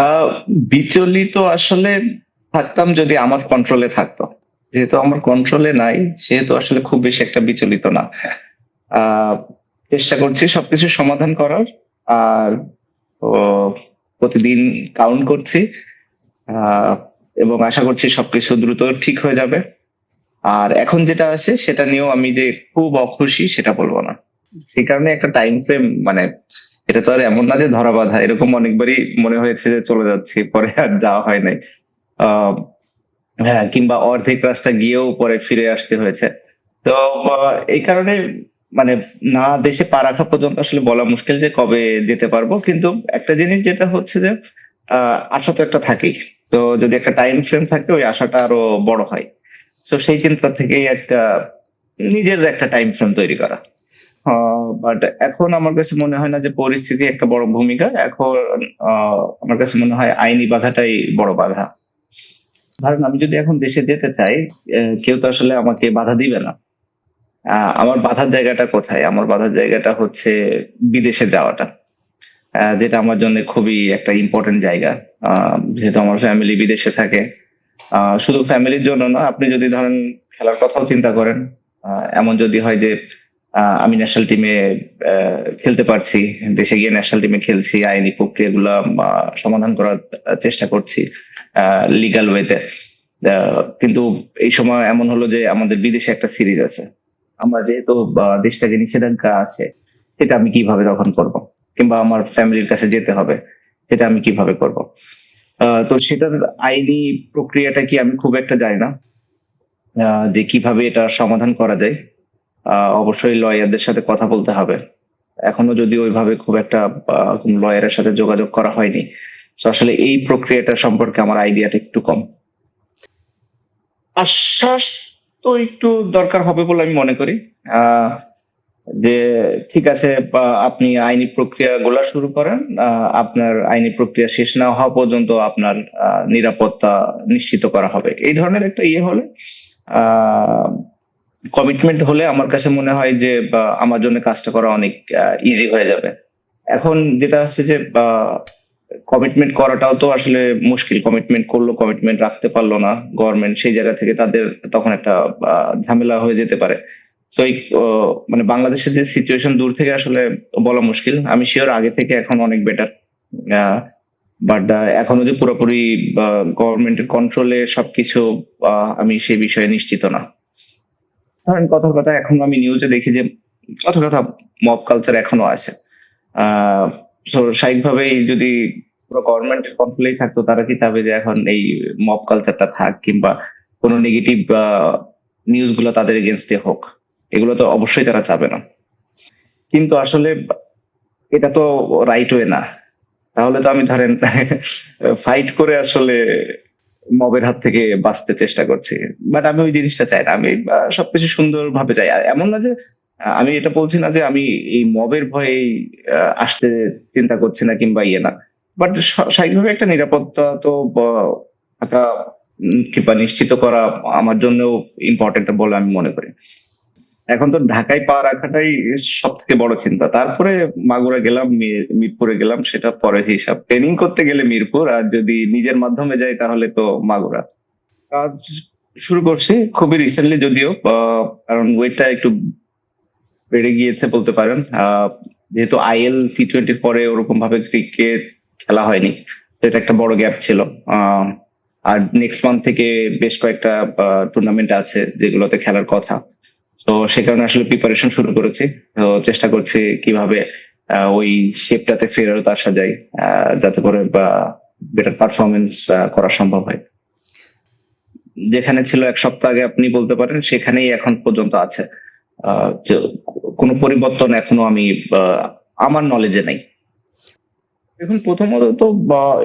আহ বিচলিত আসলে থাকতাম যদি আমার কন্ট্রোলে থাকতো। যেহেতু আমার কন্ট্রোলে নাই, সেহেতু আসলে খুব বেশি একটা বিচলিত না। আহ চেষ্টা করছি সবকিছু সমাধান করার। আর ও, প্রতিদিন কাউন্ট করছি। আহ এবং আশা করছি সবকিছু দ্রুত ঠিক হয়ে যাবে। আর এখন যেটা আছে সেটা নিয়েও আমি যে খুব অখুশি সেটা বলবো না। সেই কারণে একটা টাইম ফ্রেম, মানে এটা তো আর এমন না যে ধরা বাঁধা, এরকম অনেকবারই মনে হয়েছে যে চলে যাচ্ছি, পরে আর যাওয়া হয় নাই। আহ হ্যাঁ, কিংবা অর্ধেক রাস্তা গিয়েও পরে ফিরে আসতে হয়েছে। তো এই কারণে মানে না দেশে পা রাখা পর্যন্ত আসলে বলা মুশকিল যে কবে যেতে পারবো। কিন্তু একটা জিনিস যেটা হচ্ছে যে আশা তো একটা থাকেই। তো যদি একটা টাইম ফ্রেম থাকে, ওই আশাটা আরো বড় হয়। তো সেই চিন্তা থেকেই একটা নিজের একটা টাইম ফ্রেম তৈরি করা। বাট এখন আমার কাছে মনে হয় না যে পরিস্থিতি একটা বড় ভূমিকা। এখন আমার কাছে মনে হয় আইনি বাধাটাই বড় বাধা। ধরেন আমি যদি এখন দেশে যেতে চাই, কেউ তো আসলে আমাকে বাধা দিবে না। আমার বাধার জায়গাটা কোথায়? আমার বাধার জায়গাটা হচ্ছে বিদেশে যাওয়াটা। যেটা আমার জন্য খুবই একটা ইম্পর্টেন্ট জায়গা। যেহেতু আমার ফ্যামিলি বিদেশে থাকে। শুধু ফ্যামিলির জন্য না, আপনি যদি ধরেন খেলার কথাও চিন্তা করেন, এমন যদি হয় যে আমি ন্যাশনাল টিমে খেলতে পারছি, দেশে গিয়ে ন্যাশনাল টিমে খেলছি, আইনি প্রক্রিয়াগুলা সমাধান করার চেষ্টা করছি লিগ্যাল ওয়েতে। কিন্তু এই সময় এমন হলো যে আমাদের বিদেশে একটা সিরিজ আছে। আমরা যেহেতু দেশটাকে নিষেধাজ্ঞা আছে, সেটা আমি কিভাবে তখন করব? কিংবা আমার ফ্যামিলির কাছে যেতে হবে, সেটা আমি কিভাবে করব? তো সেটার আইনি প্রক্রিয়াটা কি আমি খুব একটা জানি না। যে কিভাবে এটা সমাধান করা যায়। অবশ্যই লয়ারদের সাথে কথা বলতে হবে। এখনো যদি ওইভাবে খুব একটা কোন লয়ারের সাথে যোগাযোগ করা হয়নি। তো আসলে এই প্রক্রিয়াটা সম্পর্কে আমার আইডিয়াটা একটু কম। আশ্বাস তো একটু দরকার হবে বলে আমি মনে করি। আহ যে ঠিক আছে, বা আপনি আইনি প্রক্রিয়া গুলা শুরু করেন। আপনার আইনি প্রক্রিয়া শেষ না হওয়া পর্যন্ত আপনার নিরাপত্তা নিশ্চিত করা হবে, এই ধরনের একটা ইয়ে হলে, কমিটমেন্ট হলে আমার কাছে মনে হয় যে আমার জন্য কাজটা করা অনেক ইজি হয়ে যাবে। এখন যেটা হচ্ছে যে কমিটমেন্ট করাটাও তো আসলে মুশকিল। কমিটমেন্ট করলো, কমিটমেন্ট রাখতে পারলো না গভর্নমেন্ট, সেই জায়গা থেকে তাদের তখন একটা ঝামেলা হয়ে যেতে পারে। তো এই মানে বাংলাদেশের যে সিচুয়েশন দূর থেকে আসলে বলা মুশকিল। আমি শিওর আগে থেকে এখন অনেক বেটার। বাট এখনো যে পুরোপুরি গভর্নমেন্টের কন্ট্রোলে সবকিছু, আমি সেই বিষয়ে নিশ্চিত না। ধরেন কথার কথা, এখন আমি নিউজে দেখি যে কথার কথা মব কালচার এখনো আছে। আহ তো স্বাভাবিকভাবেই যদি পুরো গভর্নমেন্টের কন্ট্রোলেই থাকতো, তারা কি চাবে যে এখন এই মব কালচারটা থাক, কিংবা কোনো নেগেটিভ নিউজ গুলো তাদের এগেনস্টে হোক? এগুলো তো অবশ্যই তারা চাবে না। কিন্তু আসলে এটা তো রাইট ওয়ে না। তাহলে তো আমি ধরেন ফাইট করে আসলে মবের হাত থেকে বাঁচতে চেষ্টা করছি। বাট আমি ওই জিনিসটা চাই না। আমি সবকিছু সুন্দরভাবে চাই। আর এমন না যে আমি এটা বলছি না যে আমি এই মবের ভয়ে আসতে চিন্তা করছি না, কিংবা ইয়ে না। বাট স্বাভাবিকভাবে একটা নিরাপত্তা তো থাকা, কিংবা নিশ্চিত করা আমার জন্য ইম্পর্টেন্ট বলে আমি মনে করি। এখন তো ঢাকায় পা রাখাটাই সব থেকে বড় চিন্তা। তারপরে মাগুরা গেলাম, মিরপুরে গেলাম, সেটা পরের হিসাব। ট্রেনিং করতে গেলে মিরপুর, আর যদি নিজের মাধ্যমে যাই তাহলে তো মাগুরা। কাজ শুরু করছি খুবই রিসেন্টলি যদিও, কারণ ওয়েটটা একটু বেড়ে গিয়েছে বলতে পারেন। যেহেতু IL T20 পরে ওরকম ভাবে ক্রিকেট খেলা হয়নি, তো এটা একটা বড় গ্যাপ ছিল। আহ, আর নেক্সট মান্থ থেকে বেশ কয়েকটা টুর্নামেন্ট আছে যেগুলোতে খেলার কথা। তো সে কারণে আসলে প্রিপারেশন শুরু করেছি। তো চেষ্টা করছি কিভাবে ওই শেপটাতে ফেরত আসা যায়, যাতে করে বেটার পারফরমেন্স করা সম্ভব হয়। যেখানে ছিল এক সপ্তাহ আগে আপনি বলতে পারেন, সেখানেই এখন পর্যন্ত আছে। যে কোনো পরিবর্তন এখনো আমি আহ, আমার নলেজে নাই। এখন প্রথমত তো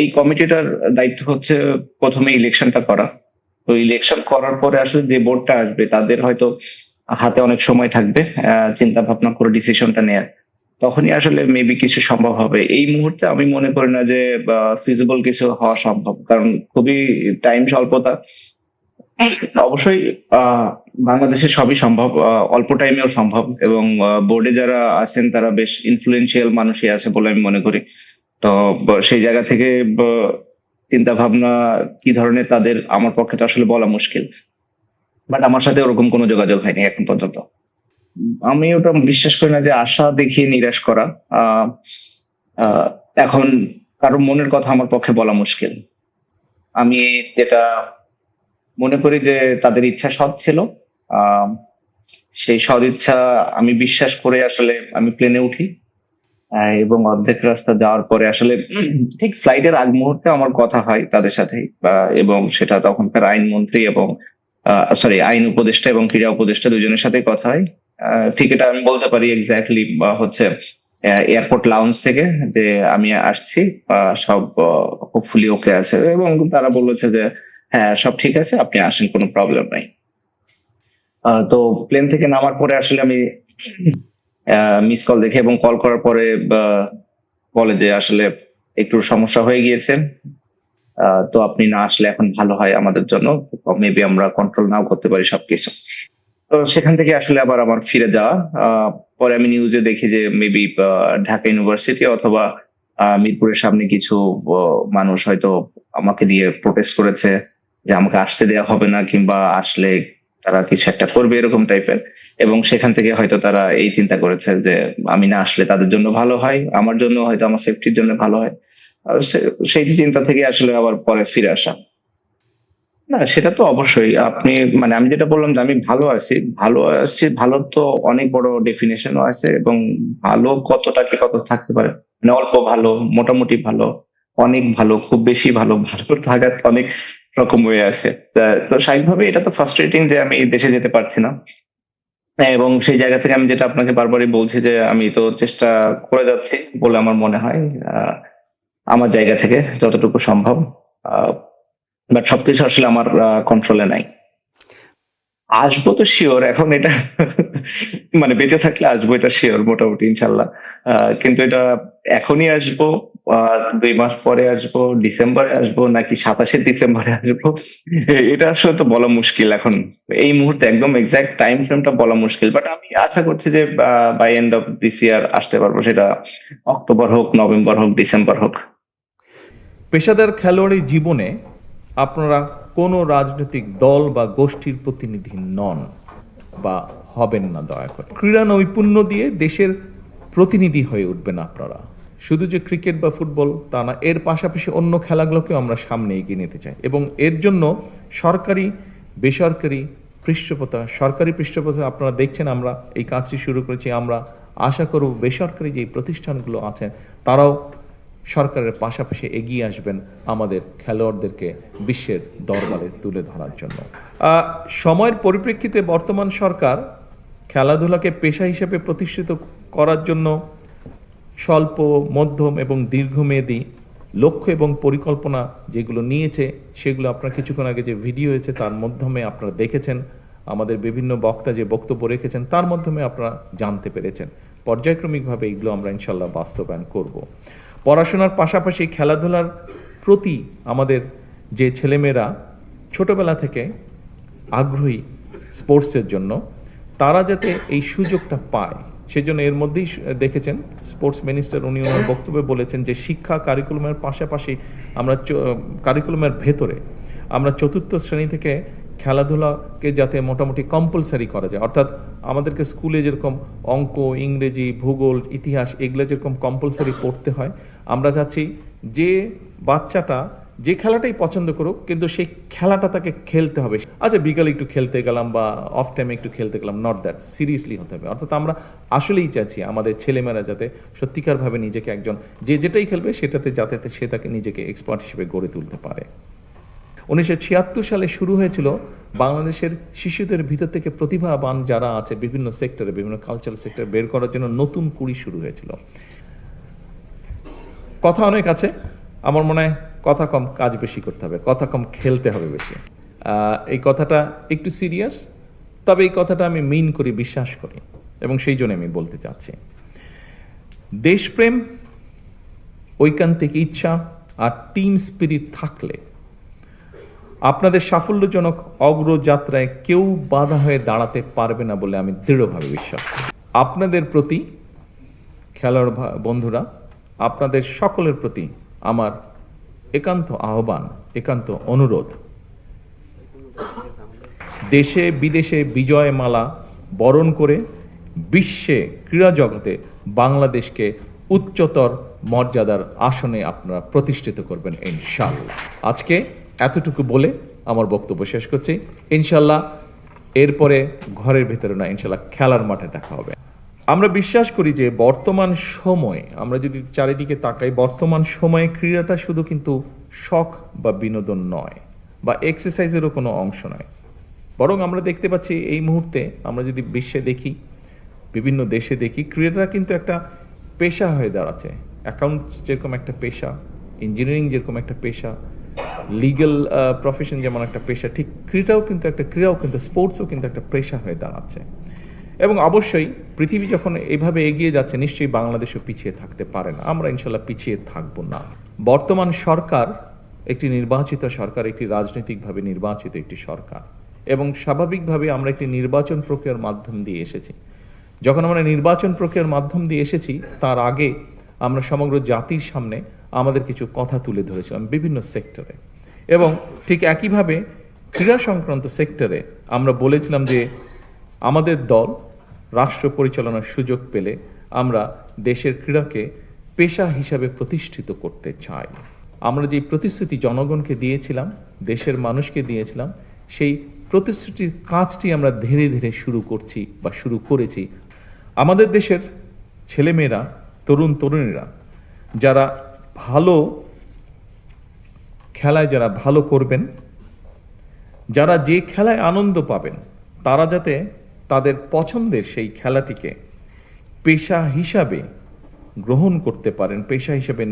এই কমিটিটার দায়িত্ব হচ্ছে প্রথমে ইলেকশনটা করা। তো ইলেকশন করার পরে আসলে যে বোর্ডটা আসবে, তাদের হয়তো হাতে অনেক সময় থাকবে চিন্তা ভাবনা করে ডিসিশনটা নেয়ার। তখনই আসলে মেবি কিছু সম্ভব হবে। এই মুহূর্তে আমি মনে করি না যে ফিজিবল কিছু হওয়া সম্ভব, কারণ খুবই টাইম স্বল্পতা। অবশ্যই বাংলাদেশে সবই সম্ভব, অল্প টাইমেও সম্ভব। এবং বোর্ডে যারা আছেন তারা বেশ ইনফ্লুয়েন্সিয়াল মানুষই আছে বলে আমি মনে করি। তো সেই জায়গা থেকে চিন্তা ভাবনা কি ধরনের তাদের আমার পক্ষে তো আসলে বলা মুশকিল, বাট আমার সাথে ওরকম কোনো যোগাযোগ হয়নি এখন পর্যন্ত। আমি ওটা বিশ্বাস করি না যে আশা দেখিয়ে নিরাশ করা। আহ আহ, এখন কারো মনের কথা আমার পক্ষে বলা মুশকিল। আমি যেটা মনে করি যে তাদের ইচ্ছা সৎ ছিল। আহ সেই সদ ইচ্ছা আমি বিশ্বাস করে আসলে আমি প্লেনে উঠি। এবং অর্ধেক রাস্তা যাওয়ার পরে আসলে ঠিক ফ্লাইটের আগ মুহূর্তে আমার কথা হয় তাদের সাথে, এবং সেটা তখনকার আইনমন্ত্রী এবং আইন উপদেষ্টা এবং ক্রীড়া উপদেষ্টা দুজনের সাথে কথা হয়। ঠিক এটা আমি বলতে পারি এক্স্যাক্টলি হচ্ছে এয়ারপোর্ট লাউঞ্জ থেকে যে আমি আসছি, সব হোপফুলি ওকে আছে, এবং তারা বলেছে যে হ্যাঁ সব ঠিক আছে, আপনি আসেন, কোনো প্রবলেম নাই। তো প্লেন থেকে নামার পরে আসলে আমি মিস কল দেখে এবং কল করার পরে বলে যে আসলে একটু সমস্যা হয়ে গিয়েছে, তো আপনি না আসলে এখন ভালো হয় আমাদের জন্য, মেবি আমরা কন্ট্রোল নাও করতে পারি সবকিছু। তো সেখান থেকে আসলে আবার আমার ফিরে যাওয়া। পরে আমি নিউজে দেখি যে মেবি ঢাকা ইউনিভার্সিটি অথবা মিরপুরের সামনে কিছু মানুষ হয়তো আমাকে দিয়ে প্রোটেস্ট করেছে যে আমাকে আসতে দেওয়া হবে না, কিংবা আসলে তারা কিছু একটা করবে এরকম টাইপের। এবং সেখান থেকে হয়তো তারা এই চিন্তা করেছে যে আমি না আসলে তাদের জন্য ভালো হয়, আমার জন্য হয়তো আমার সেফটির জন্য ভালো হয়। আর সেই চিন্তা থেকে আসলে আবার পরে ফিরে আসা। না, সেটা তো অবশ্যই। আপনি মানে আমি যেটা বললাম যে আমি ভালো আছি, ভালো তো অনেক বড় ডেফিনেশনও আছে, এবং ভালো কতটা কি কত থাকতে পারে, মানে অল্প ভালো, মোটামুটি ভালো, অনেক ভালো, খুব বেশি ভালো, ভালো থাকার অনেক রকম ওয়ে আছে। তো স্বাভাবিকভাবে এটা তো ফ্রাস্ট্রেটিং যে আমি দেশে যেতে পারছি না। হ্যাঁ, এবং সেই জায়গা থেকে আমি যেটা আপনাকে বারবারই বলছি যে আমি তো চেষ্টা করে যাচ্ছি বলে আমার মনে হয়, আমার জায়গা থেকে যতটুকু সম্ভব। বাট সবকিছু আসলে আমার কন্ট্রোলে নাই। আসবো তো শিওর, এখন এটা মানে বেঁচে থাকলে আসবো, এটা শিওর মোটামুটি ইনশাল্লাহ। কিন্তু এটা এখনই আসবো, 2 মাস পরে আসবো, ডিসেম্বরে আসবো, নাকি 27শে ডিসেম্বরে আসবো, এটা আসলে তো বলা মুশকিল এখন। এই মুহূর্তে একদম এক্সাক্ট টাইম ফ্রেমটা বলা মুশকিল, বাট আমি আশা করছি যে by end of this year আসতে পারবো, সেটা অক্টোবর হোক, নভেম্বর হোক, ডিসেম্বর হোক। পেশাদার খেলোয়াড়ি জীবনে আপনারা কোনো রাজনৈতিক দল বা গোষ্ঠীর প্রতিনিধি নন বা হবেন না, দয়া করে। ক্রীড়া নৈপুণ্য দিয়ে দেশের প্রতিনিধি হয়ে উঠবেন আপনারা। শুধু যে ক্রিকেট বা ফুটবল তা না, এর পাশাপাশি অন্য খেলাগুলোকেও আমরা সামনে এগিয়ে নিতে চাই, এবং এর জন্য সরকারি বেসরকারি পৃষ্ঠপোষকতা, সরকারি পৃষ্ঠপোষকতা আপনারা দেখছেন, আমরা এই কাজটি শুরু করেছি। আমরা আশা করব বেসরকারি যে প্রতিষ্ঠানগুলো আছে তারাও সরকারের পাশাপাশি এগিয়ে আসবেন আমাদের খেলোয়াড়দেরকে বিশ্বের দরবারে তুলে ধরার জন্য। সময়ের পরিপ্রেক্ষিতে বর্তমান সরকার খেলাধুলাকে পেশা হিসেবে প্রতিষ্ঠিত করার জন্য স্বল্প, মধ্যম এবং দীর্ঘমেয়াদী লক্ষ্য এবং পরিকল্পনা যেগুলো নিয়েছে, সেগুলো আপনারা কিছুক্ষণ আগে যে ভিডিও হয়েছে তার মাধ্যমে আপনারা দেখেছেন। আমাদের বিভিন্ন বক্তা যে বক্তব্য রেখেছেন তার মাধ্যমে আপনারা জানতে পেরেছেন। পর্যায়ক্রমিকভাবে এগুলো আমরা ইনশাল্লাহ বাস্তবায়ন করব। পড়াশোনার পাশাপাশি খেলাধুলার প্রতি আমাদের যে ছেলেমেয়েরা ছোটবেলা থেকে আগ্রহী স্পোর্টসের জন্য, তারা যাতে এই সুযোগটা পায়, সেজন্য এর মধ্যেই দেখেছেন স্পোর্টস মিনিস্টার উনি ওনার বক্তব্যে বলেছেন যে শিক্ষা কারিকুলামের পাশাপাশি আমরা কারিকুলামের ভেতরে আমরা 4র্থ শ্রেণী থেকে খেলাধুলাকে যাতে মোটামুটি কম্পালসারি করা যায়, অর্থাৎ আমাদেরকে স্কুলে যেরকম অঙ্ক, ইংরেজি, ভূগোল, ইতিহাস এগুলো যেরকম কম্পালসারি পড়তে হয়, আমরা চাচ্ছি যে বাচ্চাটা যে খেলাটাই পছন্দ করুক, কিন্তু সেই খেলাটা তাকে খেলতে হবে। আচ্ছা, বিকালে একটু খেলতে গেলাম বা অফ টাইমে একটু খেলতে গেলাম, নট দ্যাট, সিরিয়াসলি হতে হবে। অর্থাৎ আমরা আসলেই চাচ্ছি আমাদের ছেলেমেয়েরা যাতে সত্যিকারভাবে নিজেকে একজন যে যেটাই খেলবে সেটাতে যাতে সে তাকে নিজেকে এক্সপার্ট হিসেবে গড়ে তুলতে পারে। 1976 সালে শুরু হয়েছিল বাংলাদেশের শিশুদের ভিতর থেকে প্রতিভাবান যারা আছে বিভিন্ন সেক্টরে, বিভিন্ন কালচারাল সেক্টরে বের করার জন্য নতুন কুড়ি শুরু হয়েছিল। কথা অনেক আছে, আমার মনে হয় কথা কম, কাজ বেশি করতে হবে, কথা কম, খেলতে হবে বেশি। এই কথাটা একটু সিরিয়াস, তবে এই কথাটা আমি মিন করি, বিশ্বাস করি, এবং সেই জন্য আমি বলতে চাচ্ছি দেশপ্রেম, ঐকান্তিক ইচ্ছা আর টিম স্পিরিট থাকলে আপনাদের সাফল্যজনক অগ্রযাত্রায় কেউ বাধা হয়ে দাঁড়াতে পারবে না বলে আমি দৃঢ়ভাবে বিশ্বাস করি। আপনাদের প্রতি খেলোয়াড় বন্ধুরা আপনাদের সকলের প্রতি আমার একান্ত আহ্বান, একান্ত অনুরোধ, দেশে বিদেশে বিজয়মালা বরণ করে বিশ্বে ক্রীড়া জগতে বাংলাদেশকে উচ্চতর মর্যাদার আসনে আপনারা প্রতিষ্ঠিত করবেন ইনশাআল্লাহ। আজকে এতটুকু বলে আমার বক্তব্য শেষ করছি। ইনশাআল্লাহ এরপরে ঘরের ভেতরে না, ইনশাআল্লাহ খেলার মাঠে দেখা হবে। আমরা বিশ্বাস করি যে বর্তমান সময়ে আমরা যদি চারিদিকে তাকাই, বর্তমান সময়ে ক্রীড়াটা শুধু কিন্তু শখ বা বিনোদন নয়, বা এক্সারসাইজেরও কোনো অংশ নয়, বরং আমরা দেখতে পাচ্ছি এই মুহূর্তে আমরা যদি বিশ্বে দেখি, বিভিন্ন দেশে দেখি, ক্রীড়াটা কিন্তু একটা পেশা হয়ে দাঁড়াচ্ছে। অ্যাকাউন্টস যেরকম একটা পেশা, ইঞ্জিনিয়ারিং যেরকম একটা পেশা, লিগ্যাল প্রফেশন যেমন একটা পেশা, ঠিক ক্রীড়াও কিন্তু স্পোর্টসও কিন্তু একটা পেশা হয়ে দাঁড়াচ্ছে। এবং অবশ্যই পৃথিবী যখন এভাবে এগিয়ে যাচ্ছে, নিশ্চয়ই বাংলাদেশও পিছিয়ে থাকতে পারে না। আমরা ইনশাল্লাহ পিছিয়ে থাকবো না। বর্তমান সরকার একটি নির্বাচিত সরকার, একটি রাজনৈতিকভাবে নির্বাচিত একটি সরকার, এবং স্বাভাবিকভাবে আমরা একটি নির্বাচন প্রক্রিয়ার মাধ্যম দিয়ে এসেছি। যখন আমরা নির্বাচন প্রক্রিয়ার মাধ্যম দিয়ে এসেছি, তার আগে আমরা সমগ্র জাতির সামনে আমাদের কিছু কথা তুলে ধরেছিলাম বিভিন্ন সেক্টরে, এবং ঠিক একইভাবে ক্রীড়া সংক্রান্ত সেক্টরে আমরা বলেছিলাম যে আমাদের দল রাষ্ট্র পরিচালনার সুযোগ পেলে আমরা দেশের ক্রীড়াকে পেশা হিসাবে প্রতিষ্ঠিত করতে চাই। আমরা যে প্রতিশ্রুতি জনগণকে দিয়েছিলাম, দেশের মানুষকে দিয়েছিলাম, সেই প্রতিশ্রুতির কাজটি আমরা ধীরে ধীরে শুরু করছি বা শুরু করেছি। আমাদের দেশের ছেলেমেয়েরা, তরুণ তরুণীরা যারা ভালো খেলায় যারা ভালো করবেন, যারা যে খেলায় আনন্দ পাবেন, তারা যাতে তাদের পছন্দের সেই খেলাটিকে পেশা হিসাবে গ্রহণ করতে পারেন, পেশা হিসাবে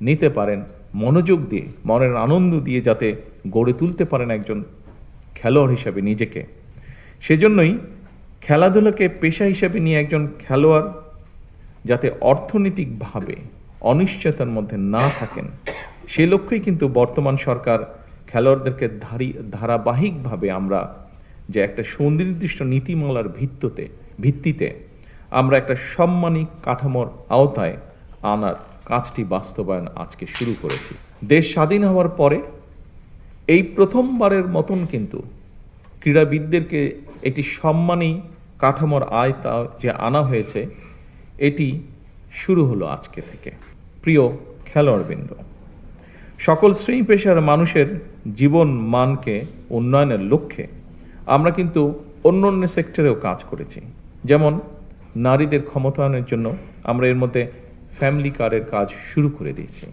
নিতে পারেন, মনোযোগ দিয়ে, মনের আনন্দ দিয়ে যাতে গড়ে তুলতে পারেন একজন খেলোয়াড় হিসাবে নিজেকে। সেজন্যই খেলাধুলাকে পেশা হিসাবে নিয়ে একজন খেলোয়াড় যাতে অর্থনৈতিকভাবে অনিশ্চয়তার মধ্যে না থাকেন, সে লক্ষ্যেই কিন্তু বর্তমান সরকার খেলোয়াড়দেরকে ধারাবাহিকভাবে আমরা যে একটা সুনির্দিষ্ট নীতিমালার ভিত্তিতে আমরা একটা সম্মানী কাঠামোর আওতায় আনার কাজটি বাস্তবায়ন আজকে শুরু করেছি। দেশ স্বাধীন হওয়ার পরে এই প্রথমবারের মতন কিন্তু ক্রীড়াবিদদেরকে একটি সম্মানী কাঠামোর আয়তা যে আনা হয়েছে, এটি শুরু হলো আজকে থেকে। প্রিয় খেলোয়াড়বৃন্দ, সকল শ্রেণী পেশার মানুষের জীবন মানকে উন্নয়নের লক্ষ্যে আমরা কিন্তু অন্য অন্য সেক্টরেও কাজ করেছি। যেমন নারীদের ক্ষমতায়নের জন্য আমরা এর মধ্যে ফ্যামিলি কার্ডের কাজ শুরু করে দিয়েছি।